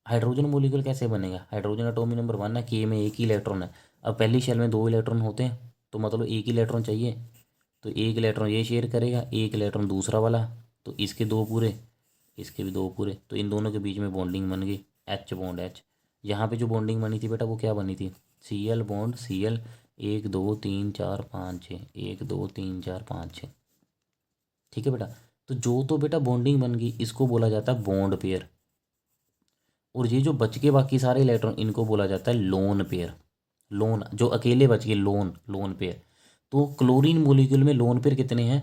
हाइड्रोजन मोलिक्यूल कैसे बनेगा, हाइड्रोजन एटॉमिक नंबर 1 है, के में एक ही इलेक्ट्रॉन है। अब पहली शेल में दो इलेक्ट्रॉन होते हैं तो मतलब एक ही इलेक्ट्रॉन चाहिए, तो एक इलेक्ट्रॉन ये शेयर करेगा, एक इलेक्ट्रॉन दूसरा वाला, तो इसके दो पूरे, इसके भी दो पूरे, तो इन दोनों के बीच में बॉन्डिंग बन गई, एच बॉन्ड एच। यहाँ पे जो बॉन्डिंग बनी थी बेटा वो क्या बनी थी, C L bond C L, 1 2 3 4 5 6, 1 2 3 4 5 6, ठीक है बेटा। तो जो तो बेटा बॉन्डिंग बन गई इसको बोला जाता है बॉन्ड पेयर, और ये जो बच के बाकी सारे इलेक्ट्रॉन इनको बोला जाता है लोन पेयर। लोन जो अकेले बच गए, लोन लोन पेयर। तो क्लोरीन मोलिक्यूल में लोन पेयर कितने हैं,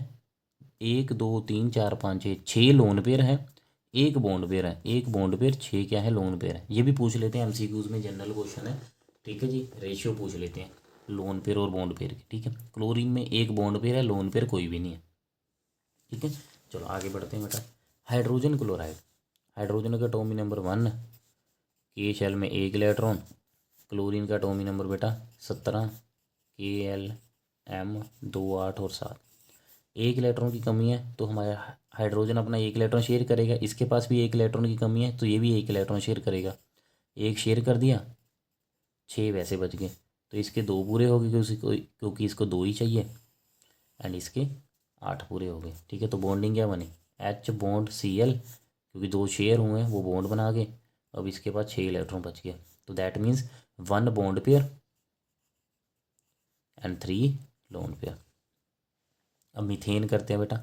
1 2 3 4 5 6, 6 लोन पेयर हैं, एक बॉन्ड पेयर है, एक बॉन्ड पेयर, 6 क्या है लोन पेयर है। ये भी पूछ लेते हैं एमसीक्यूज में, जनरल क्वेश्चन है, ठीक है जी, रेशियो पूछ लेते हैं लोन पेयर और बॉन्ड पेयर की, ठीक है। क्लोरीन में एक बॉन्ड पेयर है, लोन पेयर कोई भी नहीं है, ठीक है। चलो आगे बढ़ते हैं बेटा, हाइड्रोजन क्लोराइड, हाइड्रोजन का एटॉमिक नंबर 1, के शेल में एक इलेक्ट्रॉन, क्लोरीन का एटॉमिक नंबर बेटा 17, के एल एम 2 8 और 7। एक इलेक्ट्रॉन की कमी है तो हमारा हाइड्रोजन अपना एक इलेक्ट्रॉन शेयर करेगा, इसके पास भी एक इलेक्ट्रॉन की कमी है तो ये भी एक इलेक्ट्रॉन शेयर करेगा, एक शेयर कर दिया, 6 वैसे बच गए, तो इसके दो पूरे हो गए क्योंकि इसको दो ही चाहिए, एंड इसके 8 पूरे हो गए, ठीक है। तो बॉन्डिंग क्या बनी, एच बॉन्ड सी एल, क्योंकि दो शेयर हुए हैं वो बॉन्ड बना गए। अब इसके पास 6 इलेक्ट्रॉन बच गया, तो that means 1 bond pair and 3 lone pair. अब मीथेन करते हैं बेटा,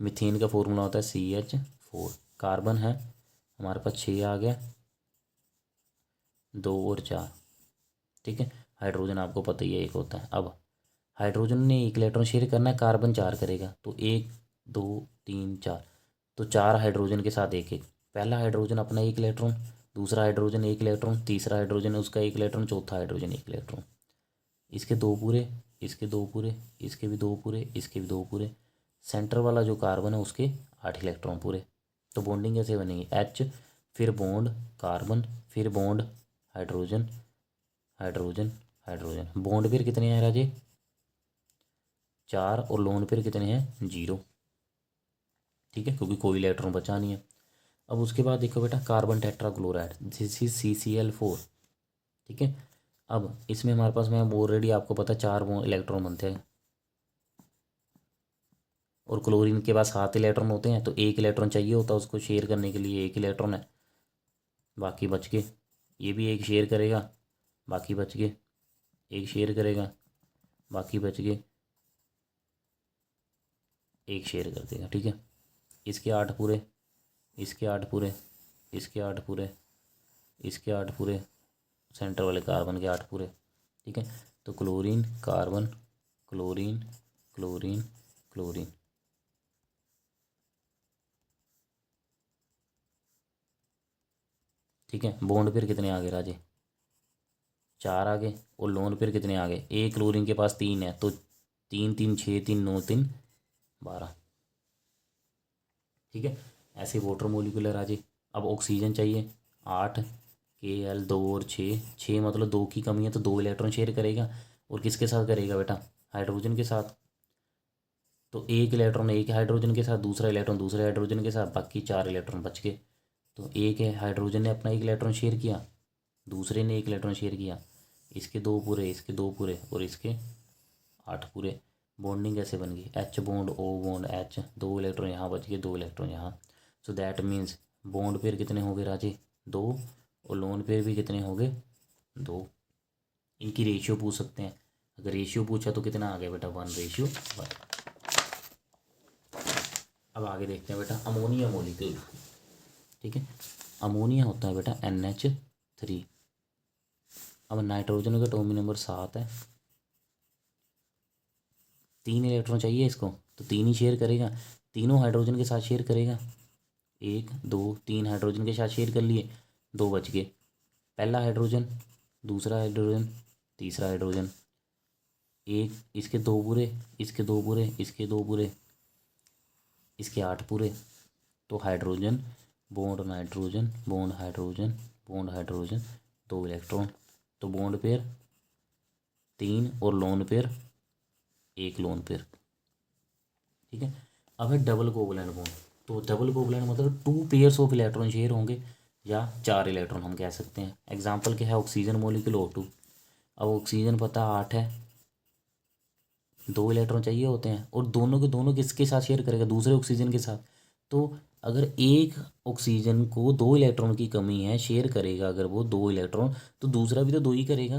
मीथेन का फॉर्मूला होता है CH4, कार्बन है हमारे पास 6 आ गया, 2 और 4, ठीक है। हाइड्रोजन आपको पता ही है एक होता है। अब हाइड्रोजन ने एक इलेक्ट्रॉन शेयर करना है, कार्बन 4 करेगा, तो 1 2 3 4, तो 4 हाइड्रोजन के साथ एक एक, पहला हाइड्रोजन अपना एक इलेक्ट्रॉन, दूसरा हाइड्रोजन एक इलेक्ट्रॉन, तीसरा हाइड्रोजन उसका एक इलेक्ट्रॉन, चौथा हाइड्रोजन एक इलेक्ट्रॉन, इसके दो पूरे, इसके दो पूरे, इसके भी दो पूरे, इसके भी दो पूरे, सेंटर वाला जो कार्बन है उसके 8 इलेक्ट्रॉन पूरे। तो बॉन्डिंग कैसे बनेगी, एच फिर बॉन्ड कार्बन फिर bond hydrogen, hydrogen hydrogen, bond फिर कितने हैं राजे, 4 और लोन पेयर कितने हैं 0, ठीक है, क्योंकि कोई इलेक्ट्रॉन बचा नहीं है। अब उसके बाद देखो बेटा carbon tetrachloride, this is CCl4, ठीक है। अब इसमें हमारे पास में ऑलरेडी आपको पता 4 इलेक्ट्रॉन बनते हैं और क्लोरीन के पास 7 इलेक्ट्रॉन होते हैं, तो 1 इलेक्ट्रॉन चाहिए होता है उसको शेयर करने के लिए, 1 इलेक्ट्रॉन है, बाकी बच के ये भी एक शेयर करेगा, बाकी बच के एक शेयर करेगा, बाकी बच के एक शेयर कर देगा, ठीक है। इसके 8 पूरे, इसके 8 पूरे, इसके 8 पूरे, इसके 8 पूरे, सेंटर वाले कार्बन के 8 पूरे, ठीक है। तो chlorine carbon chlorine chlorine chlorine, ठीक है। बॉन्ड पेयर कितने आ गए राजे 4 आ गए, और लोन पेयर कितने आ गए, एक क्लोरीन के पास 3 है, तो 3 3 6 3 9 3 12, ठीक है। ऐसे वाटर मोलिकुलर आ जाए। अब ऑक्सीजन चाहिए 8, Kl 2 और 6 मतलब 2 की कमी है तो 2 इलेक्ट्रॉन शेयर करेगा, और किसके साथ करेगा बेटा हाइड्रोजन के साथ, तो एक इलेक्ट्रॉन एक हाइड्रोजन के साथ, दूसरा इलेक्ट्रॉन दूसरे हाइड्रोजन के साथ, बाकी 4 इलेक्ट्रॉन बच गए। तो एक है हाइड्रोजन ने अपना 1 इलेक्ट्रॉन शेयर किया, दूसरे ने 1 इलेक्ट्रॉन शेयर किया, इसके 2 पूरे, इसके 2 पूरे और इसके 8 पूरे। बॉन्डिंग कैसे बन गई, H bond O bond H, 2 electron यहाँ बच गए, 2 इलेक्ट्रॉन यहाँ। So that means bond pair कितने हो गए राजे 2, और लोन पेयर भी कितने हो गए 2। इनकी रेशियो पूछ सकते हैं, अगर रेशियो पूछा तो कितना आ गया बेटा 1:1। अब आगे देखते हैं बेटा अमोनिया मोलिक्यूल, ठीक है। अमोनिया होता है बेटा NH3। अब नाइट्रोजन का एटॉमिक नंबर 7 है, 3 इलेक्ट्रॉन चाहिए इसको, तो 3 ही शेयर करेगा, तीनों हाइड्रोजन के साथ शेयर करेगा, 1 2 3 हाइड्रोजन के साथ शेयर कर लिए, 2 बच गए, पहला हाइड्रोजन, दूसरा हाइड्रोजन, तीसरा हाइड्रोजन, एक इसके 2 पूरे, इसके 2 पूरे, इसके 2 पूरे, इसके 8 पूरे। तो hydrogen bond nitrogen bond hydrogen bond hydrogen, 2 electron, तो बॉन्ड पेयर 3 और लोन पेयर 1 लोन पेयर, ठीक है। अब है डबल कोवलेंट बॉन्ड, तो डबल कोवलेंट मतलब 2 पेयर्स ऑफ इलेक्ट्रॉन शेयर होंगे या 4 इलेक्ट्रॉन हम कह सकते हैं। एग्जाम्पल क्या है ऑक्सीजन मोलिक्यूल O2। अब ऑक्सीजन पता 8 है, 2 इलेक्ट्रॉन चाहिए होते हैं, और दोनों के दोनों किसके साथ शेयर करेगा दूसरे ऑक्सीजन के साथ। तो अगर एक ऑक्सीजन को 2 इलेक्ट्रॉन की कमी है, शेयर करेगा अगर वो 2 इलेक्ट्रॉन, तो दूसरा भी तो 2 ही करेगा,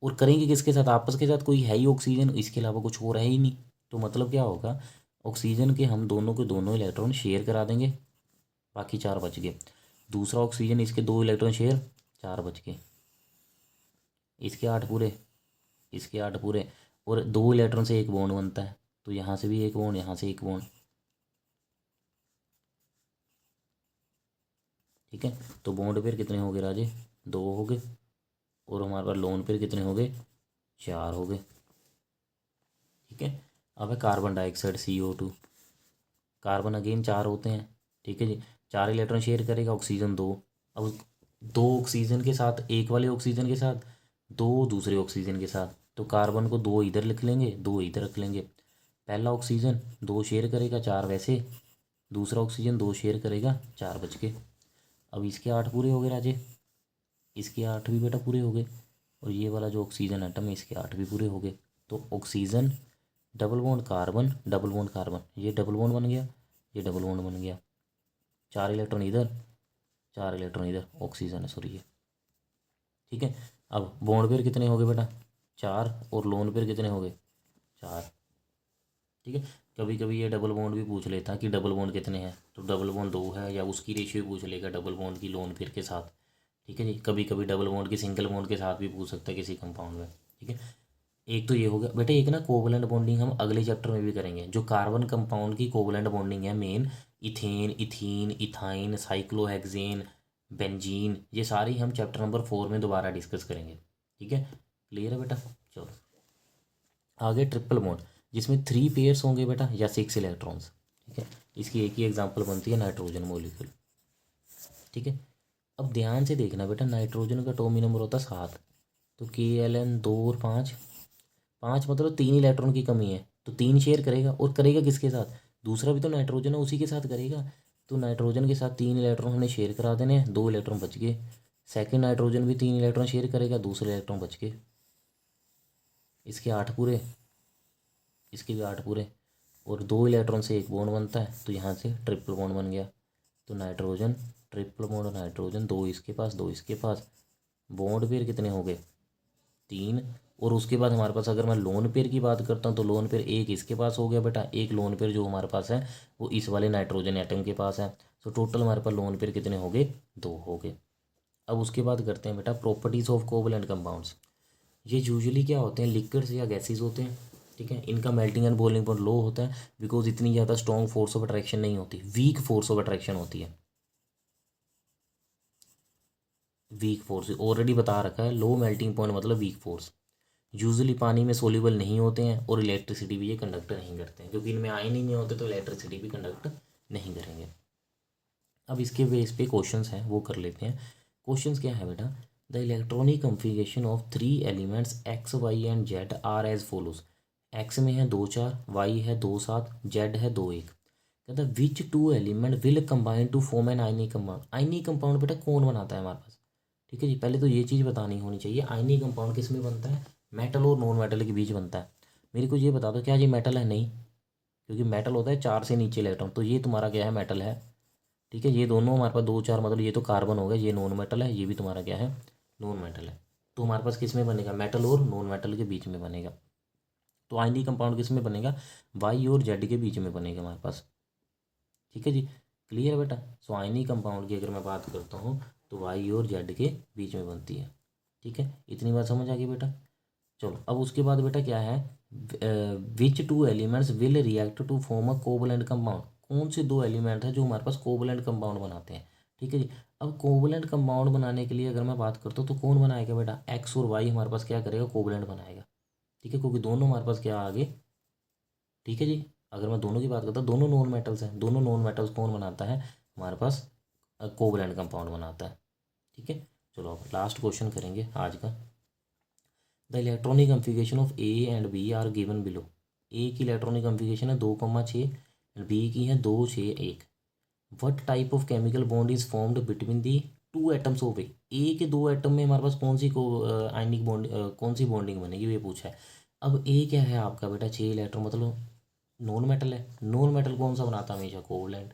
और करेंगे किसके साथ आपस के साथ, कोई है ही ऑक्सीजन, इसके अलावा कुछ और है ही नहीं। तो मतलब क्या होगा ऑक्सीजन के हम दोनों के दोनों इलेक्ट्रॉन शेयर करा देंगे, बाकी 4 बच गए। दूसरा ऑक्सीजन इसके 2 इलेक्ट्रॉन शेयर, 4 बच गए, इसके 8 पूरे, इसके 8 पूरे, और 2 इलेक्ट्रॉन से 1 बॉन्ड बनता है, तो यहाँ से भी 1 बॉन्ड, यहाँ से 1 बॉन्ड, ठीक है। तो बॉन्ड पेयर कितने हो गए राजे 2 हो गए, और हमारे पास लोन पेयर कितने हो गए 4 हो गए, ठीक है। अब है carbon dioxide CO2। Carbon again 4 होते हैं, ठीक है जी, 4 इलेक्ट्रॉन शेयर करेगा, ऑक्सीजन 2। अब 2 ऑक्सीजन के साथ, एक वाले ऑक्सीजन के साथ, 2 दूसरे ऑक्सीजन के साथ, तो कार्बन को 2 इधर लिख लेंगे, 2 इधर रख लेंगे। पहला ऑक्सीजन 2 शेयर करेगा, 4 वैसे, दूसरा ऑक्सीजन 2 शेयर करेगा, 4 बच के। अब इसके 8 पूरे हो गए राजे, इसके 8 भी बेटा पूरे हो गए, और ये वाला जो ऑक्सीजन एटम है इसके 8 भी पूरे हो गए। तो oxygen double bond carbon double bond carbon, ये डबल बॉन्ड बन गया, ये डबल बॉन्ड बन गया, 4 इलेक्ट्रॉन इधर, 4 इलेक्ट्रॉन इधर, ऑक्सीजन है सॉरी ये, ठीक है। अब बॉन्ड पेयर कितने हो गए बेटा 4, और लोन पेयर कितने हो गए 4, ठीक है। कभी कभी ये डबल बॉन्ड भी पूछ लेता कि डबल बॉन्ड कितने हैं, तो डबल बॉन्ड 2 है, या उसकी रेशियो पूछ लेगा डबल बॉन्ड की लोन पेयर के साथ, ठीक है जी। कभी कभी डबल बॉन्ड की सिंगल बॉन्ड के साथ भी पूछ सकता है किसी कंपाउंड में, ठीक है। एक तो ये हो गया बेटा, एक ना कोवलेंट बॉन्डिंग हम अगले चैप्टर में भी करेंगे, जो कार्बन कंपाउंड की कोवलेंट बॉन्डिंग है main, ethane ethene ethyne cyclohexane benzene, ये सारी हम चैप्टर नंबर 4 में दोबारा डिस्कस करेंगे, ठीक है। क्लियर है बेटा, चलो आगे ट्रिपल बॉन्ड, जिसमें 3 पेयर्स होंगे बेटा या 6 इलेक्ट्रॉन्स, ठीक है। इसकी एक ही एग्जांपल बनती है नाइट्रोजन मोलिक्यूल, ठीक है। अब ध्यान से देखना बेटा, नाइट्रोजन का एटॉमिक नंबर होता है 7, तो Kln 2 और 5, 5 मतलब 3 इलेक्ट्रॉन की कमी है, तो 3 शेयर करेगा, और करेगा किसके साथ, दूसरा भी तो नाइट्रोजन है उसी के साथ करेगा। तो नाइट्रोजन के साथ 3 इलेक्ट्रॉन हमने शेयर करा देने हैं, 2 इलेक्ट्रॉन बच गए। सेकंड नाइट्रोजन भी 3 इलेक्ट्रॉन शेयर करेगा, दूसरे इलेक्ट्रॉन बच गए। इसके 8 पूरे, इसके भी 8 पूरे, और 2 इलेक्ट्रॉन से एक बॉन्ड बनता है, तो यहाँ से ट्रिपल बॉन्ड बन गया। तो नाइट्रोजन ट्रिपल बॉन्ड नाइट्रोजन, 2 इसके पास 2 इसके पास, बॉन्ड पेयर कितने हो गए 3। और उसके बाद हमारे पास अगर मैं लोन पेयर की बात करता हूँ तो लोन पेयर एक इसके पास हो गया बेटा, एक लोन पेयर जो हमारे पास है वो इस वाले नाइट्रोजन एटम के पास है। तो टोटल हमारे पास लोन पेयर कितने हो गए 2 हो गए। अब उसके बाद करते हैं बेटा प्रॉपर्टीज ऑफ कोवलेंट कंपाउंड्स। ये यूजुअली क्या होते हैं, लिक्विड्स या गैसेज होते हैं, ठीक है। इनका मेल्टिंग एंड बॉइलिंग पॉइंट लो होता है बिकॉज इतनी ज़्यादा स्ट्रॉन्ग फोर्स ऑफ अट्रैक्शन नहीं होती, वीक फोर्स ऑफ अट्रैक्शन होती है। वीक फोर्स ऑलरेडी बता रखा है, लो मेल्टिंग पॉइंट मतलब वीक फोर्स। यूजुअली पानी में सोल्यूबल नहीं होते हैं, और इलेक्ट्रिसिटी भी ये कंडक्ट नहीं करते हैं, क्योंकि इनमें आयन ही नहीं होते तो इलेक्ट्रिसिटी भी कंडक्ट नहीं करेंगे। अब इसके बेस पे क्वेश्चंस हैं वो कर लेते हैं। क्वेश्चंस क्या है बेटा, the electronic configuration of 3 elements X Y and Z are as follows. X में है 2 4, वाई है 2 7, जेड है 2 1। कहता है which 2 element will combine to form an ionic compound. Ionic compound बेटा कौन बनाता है हमारे पास, ठीक है जी। पहले तो ये चीज़ बतानी होनी चाहिए, आयनिक कंपाउंड किस में बनता है, मेटल और नॉन मेटल के बीच बनता है। मेरे को ये बता दो क्या ये मेटल है, नहीं, क्योंकि मेटल होता है 4 से नीचे इलेक्ट्रॉन, तो ये तुम्हारा क्या है मेटल है, ठीक है। ये दोनों हमारे पास 2 4 मतलब ये तो कार्बन हो गया, ये नॉन मेटल है, ये भी तुम्हारा क्या है नॉन मेटल है। तो हमारे पास किस में बनेगा, मेटल और नॉन मेटल के बीच में बनेगा। तो आयनिक कंपाउंड किस में बनेगा, वाई और जेड के बीच में बनेगा हमारे पास, ठीक है जी। क्लियर है बेटा। सो आयनिक कंपाउंड की अगर मैं बात करता हूँ तो वाई और जेड के बीच में बनती है, ठीक है। इतनी बात समझ आ गई बेटा। चलो अब उसके बाद बेटा क्या है, which 2 elements will react to form a covalent compound. कौन से 2 एलिमेंट है जो हमारे पास कोवलेंट कंपाउंड बनाते हैं, ठीक है जी। अब कोवलेंट कंपाउंड बनाने के लिए अगर मैं बात करता हूँ तो कौन बनाएगा बेटा, एक्स और वाई हमारे पास क्या करेगा, कोवलेंट बनाएगा, ठीक है, क्योंकि दोनों हमारे पास क्या आगे, ठीक है जी। अगर मैं दोनों की बात करता हूँ, दोनों नॉन मेटल्स हैं, दोनों नॉन मेटल्स कौन बनाता है हमारे पास, कोवलेंट कंपाउंड बनाता है, ठीक है। चलो अब लास्ट क्वेश्चन करेंगे आज का। The electronic configuration of A and B are given below. A की इलेक्ट्रॉनिक कन्फिगरेशन है 2,6 एंड बी की है 2 6 1। What type of chemical bond is formed between the 2 atoms of A के 2 एटम में हमारे पास कौन सी को आयनिक बॉन्ड कौन सी बॉन्डिंग बनेगी ये पूछा है। अब ए क्या है आपका बेटा 6 इलेक्ट्रॉन मतलब नॉन मेटल है, नॉन मेटल कौन सा बनाता है हमेशा कोवलेंट,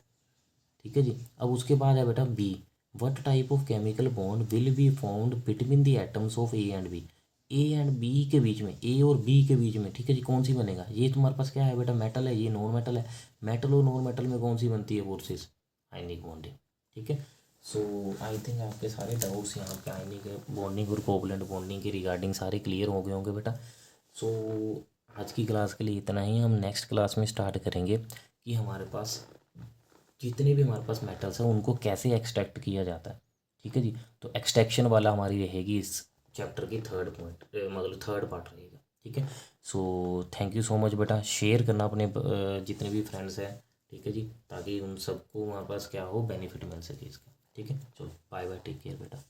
ठीक है जी। अब उसके बाद है बेटा B, what type of chemical bond will be formed between the atoms of A and B. A and B के बीच में, ए और बी के बीच में, ठीक है जी, कौन सी बनेगा, ये तुम्हारे पास क्या है बेटा मेटल है, ये नॉन मेटल है। मेटल और नॉन मेटल में कौन सी बनती है फोर्सेस, आयनिक बॉन्डिंग, ठीक है। सो आई थिंक आपके सारे डाउट्स यहाँ पे आयनिक बॉन्डिंग और कोवलेंट बॉन्डिंग के रिगार्डिंग सारे क्लियर हो गए होंगे बेटा। सो आज की क्लास के लिए इतना ही। हम नेक्स्ट क्लास में स्टार्ट करेंगे कि हमारे पास जितने भी हमारे पास मेटल्स हैं उनको कैसे एक्सट्रैक्ट किया जाता है, ठीक है जी। तो एक्सट्रैक्शन वाला हमारी रहेगी इस चैप्टर की थर्ड पॉइंट मतलब थर्ड पार्ट रहेगा, ठीक है। So thank you so much बेटा, शेयर करना अपने जितने भी फ्रेंड्स हैं, ठीक है जी, ताकि उन सबको हमारे पास क्या हो बेनिफिट मिल सके इसका, ठीक है। चलो बाय बाय, टेक केयर बेटा।